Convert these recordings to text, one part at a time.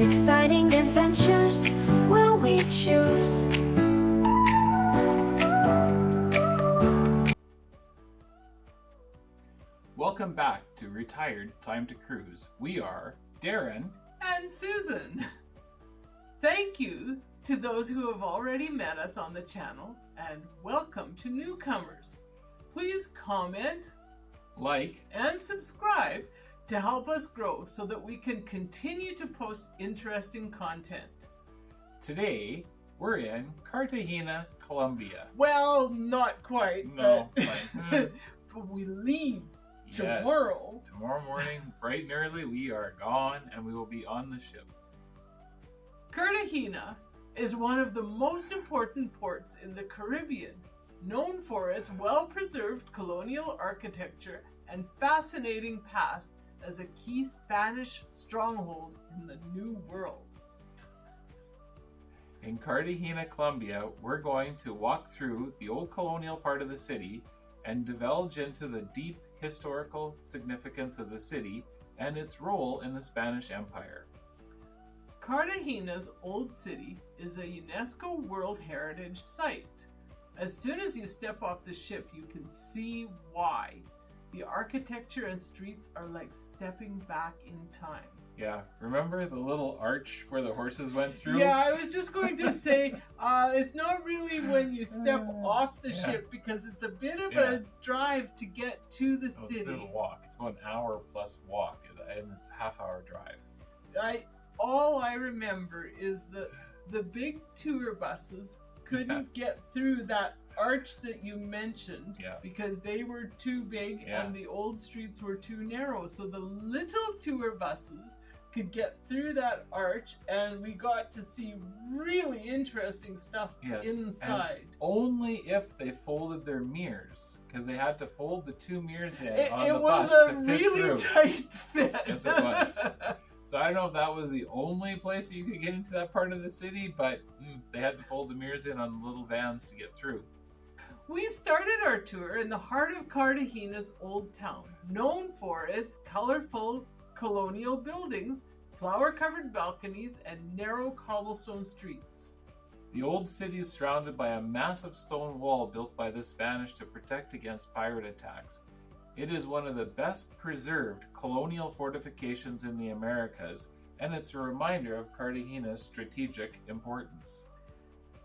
What exciting adventures will we choose? Welcome back to Retired Time to Cruise. We are Darren and Susan. Thank you to those who have already met us on the channel, and welcome to newcomers. Please comment, like, and subscribe to help us grow so that we can continue to post interesting content. Today we're in Cartegena, Colombia. Well, not quite. No, but we leave tomorrow. Yes, tomorrow morning, bright and early, we are gone and we will be on the ship. Cartegena is one of the most important ports in the Caribbean, known for its well-preserved colonial architecture and fascinating past as a key Spanish stronghold in the New World. In Cartegena, Colombia, we're going to walk through the old colonial part of the city and divulge into the deep historical significance of the city and its role in the Spanish Empire. Cartagena's Old City is a UNESCO World Heritage Site. As soon as you step off the ship, you can see why. The architecture and streets are like stepping back in time. Yeah, remember the little arch where the horses went through? Yeah, I was just going to say, it's not really when you step off the ship, because it's a bit of a drive to get to the city. It's a bit of a walk. It's about an hour plus walk, and it's a half-hour drive. All I remember is that the big tour buses couldn't get through that arch that you mentioned because they were too big and the old streets were too narrow. So the little tour buses could get through that arch, and we got to see really interesting stuff inside. And only if they folded their mirrors, because they had to fold the two mirrors in on the bus to fit through. It was a really tight fit. Yes, it was. So I don't know if that was the only place that you could get into that part of the city, but they had to fold the mirrors in on little vans to get through. We started our tour in the heart of Cartagena's old town, known for its colorful colonial buildings, flower-covered balconies, and narrow cobblestone streets. The old city is surrounded by a massive stone wall built by the Spanish to protect against pirate attacks. It is one of the best preserved colonial fortifications in the Americas, and it's a reminder of Cartagena's strategic importance.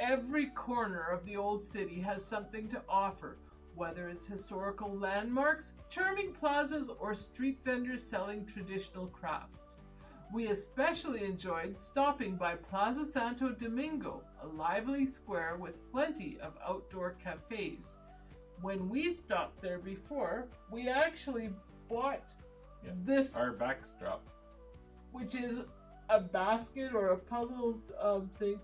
Every corner of the old city has something to offer, whether it's historical landmarks, charming plazas, or street vendors selling traditional crafts. We especially enjoyed stopping by Plaza Santo Domingo, a lively square with plenty of outdoor cafes. When we stopped there before, we actually bought this, our backdrop, which is a basket or a puzzle thing.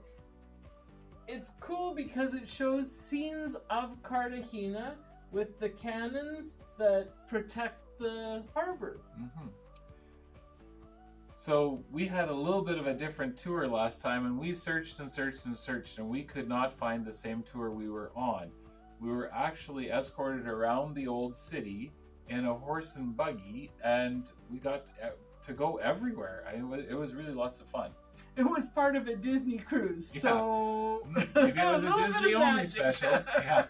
It's cool because it shows scenes of Cartagena with the cannons that protect the harbor. Mm-hmm. So we had a little bit of a different tour last time, and we searched and searched and searched, and we could not find the same tour we were on. We were actually escorted around the old city in a horse and buggy, and we got to go everywhere. It was really lots of fun. It was part of a Disney cruise, so maybe it was a Disney only special. Yeah.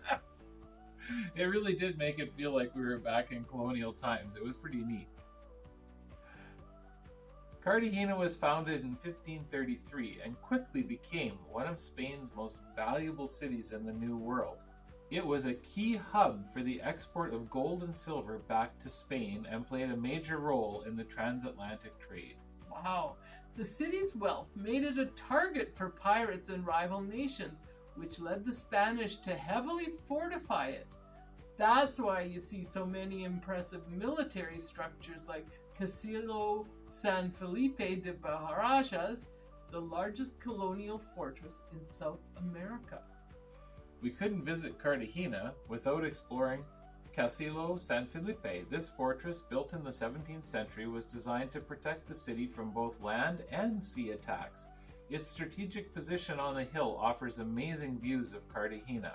It really did make it feel like we were back in colonial times. It was pretty neat. Cartagena was founded in 1533 and quickly became one of Spain's most valuable cities in the New World. It was a key hub for the export of gold and silver back to Spain and played a major role in the transatlantic trade. Wow. The city's wealth made it a target for pirates and rival nations, which led the Spanish to heavily fortify it. That's why you see so many impressive military structures like Castillo San Felipe de Barajas, the largest colonial fortress in South America. We couldn't visit Cartagena without exploring Castillo San Felipe. This fortress, built in the 17th century, was designed to protect the city from both land and sea attacks. Its strategic position on the hill offers amazing views of Cartagena.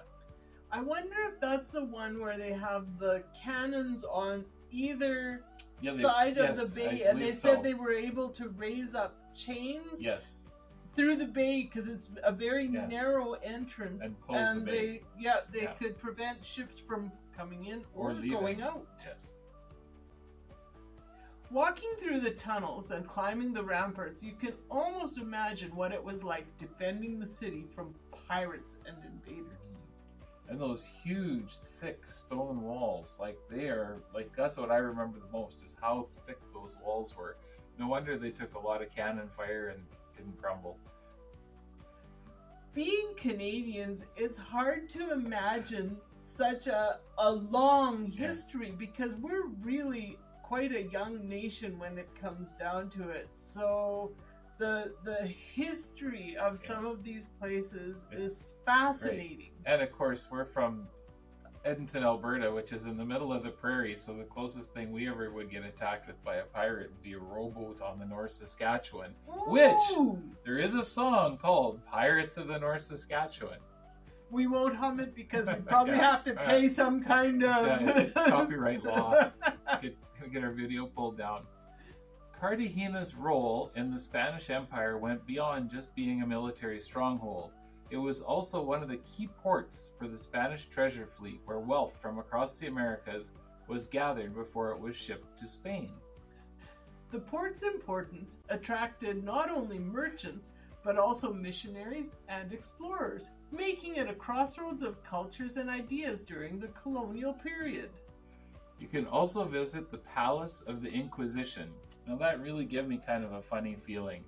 I wonder if that's the one where they have the cannons on either side of the bay, and they said they were able to raise up chains Yes. through the bay because it's a very Yeah. narrow entrance, And close the bay. they Yeah. could prevent ships from coming in Or or leaving. going out. Yes. Walking through the tunnels and climbing the ramparts, you can almost imagine what it was like defending the city from pirates and invaders. And those huge, thick stone walls, that's what I remember the most, is how thick those walls were. No wonder they took a lot of cannon fire and didn't crumble. Being Canadians, it's hard to imagine such a long history because we're really quite a young nation when it comes down to it. So the history of some of these places is fascinating. And of course, we're from Edmonton, Alberta, which is in the middle of the prairie, so the closest thing we ever would get attacked with by a pirate would be a rowboat on the North Saskatchewan, which there is a song called Pirates of the North Saskatchewan. We won't hum it because we probably have to pay some kind of copyright law. Get our video pulled down. Cartagena's role in the Spanish Empire went beyond just being a military stronghold. It was also one of the key ports for the Spanish treasure fleet, where wealth from across the Americas was gathered before it was shipped to Spain. The port's importance attracted not only merchants, but also missionaries and explorers, making it a crossroads of cultures and ideas during the colonial period. You can also visit the Palace of the Inquisition. Now that really gave me kind of a funny feeling,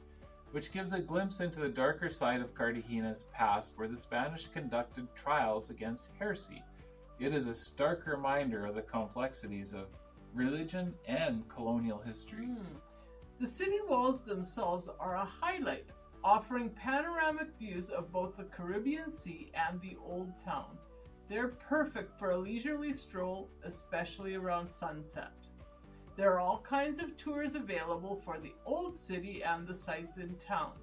which gives a glimpse into the darker side of Cartagena's past, where the Spanish conducted trials against heresy. It is a stark reminder of the complexities of religion and colonial history. The city walls themselves are a highlight, offering panoramic views of both the Caribbean Sea and the Old Town. They're perfect for a leisurely stroll, especially around sunset. There are all kinds of tours available for the Old City and the sites in town.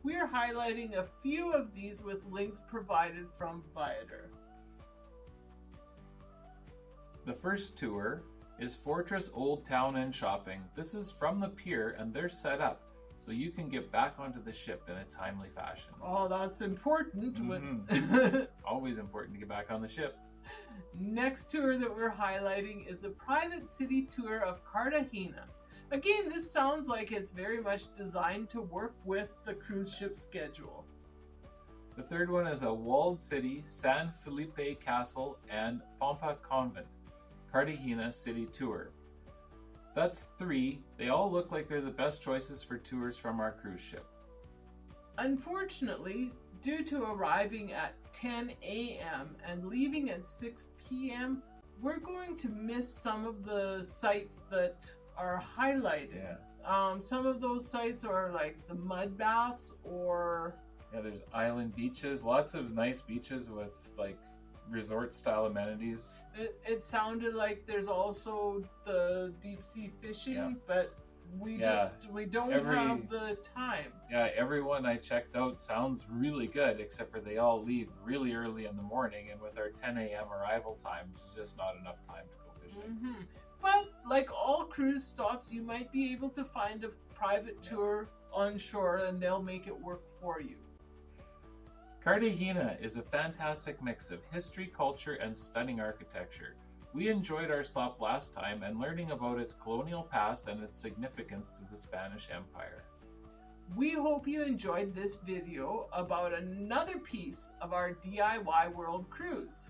We are highlighting a few of these with links provided from Viator. The first tour is Fortress Old Town and Shopping. This is from the pier, and they're set up so you can get back onto the ship in a timely fashion. Oh, that's important. Always important to get back on the ship. Next tour that we're highlighting is the private city tour of Cartagena. Again, this sounds like it's very much designed to work with the cruise ship schedule. The third one is a walled city, San Felipe Castle, and Pampa Convent, Cartagena City Tour. That's 3. They all look like they're the best choices for tours from our cruise ship. Unfortunately, due to arriving at 10 a.m. and leaving at 6 p.m., we're going to miss some of the sites that are highlighted. Some of those sites are like the mud baths or... Yeah, there's island beaches, lots of nice beaches with like resort style amenities. It sounded like there's also the deep sea fishing, but we don't have the time. Yeah, everyone I checked out sounds really good, except for they all leave really early in the morning, and with our 10 a.m. arrival time, there's just not enough time to go fishing. But like all cruise stops, you might be able to find a private tour on shore, and they'll make it work for you. Cartagena is a fantastic mix of history, culture, and stunning architecture. We enjoyed our stop last time and learning about its colonial past and its significance to the Spanish Empire. We hope you enjoyed this video about another piece of our DIY World Cruise.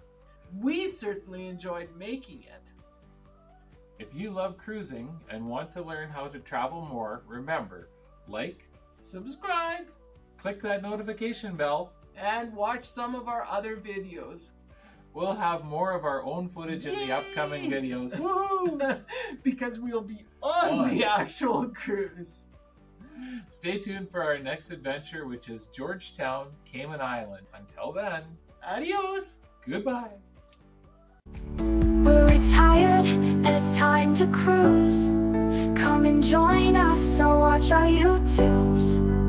We certainly enjoyed making it. If you love cruising and want to learn how to travel more, remember, like, subscribe, click that notification bell, and watch some of our other videos. We'll have more of our own footage in the upcoming videos. Woo! Because we'll be on the actual cruise. Stay tuned for our next adventure, which is Georgetown, Cayman Island. Until then, adios. Goodbye. We're retired and it's time to cruise. Come and join us or watch our YouTubes.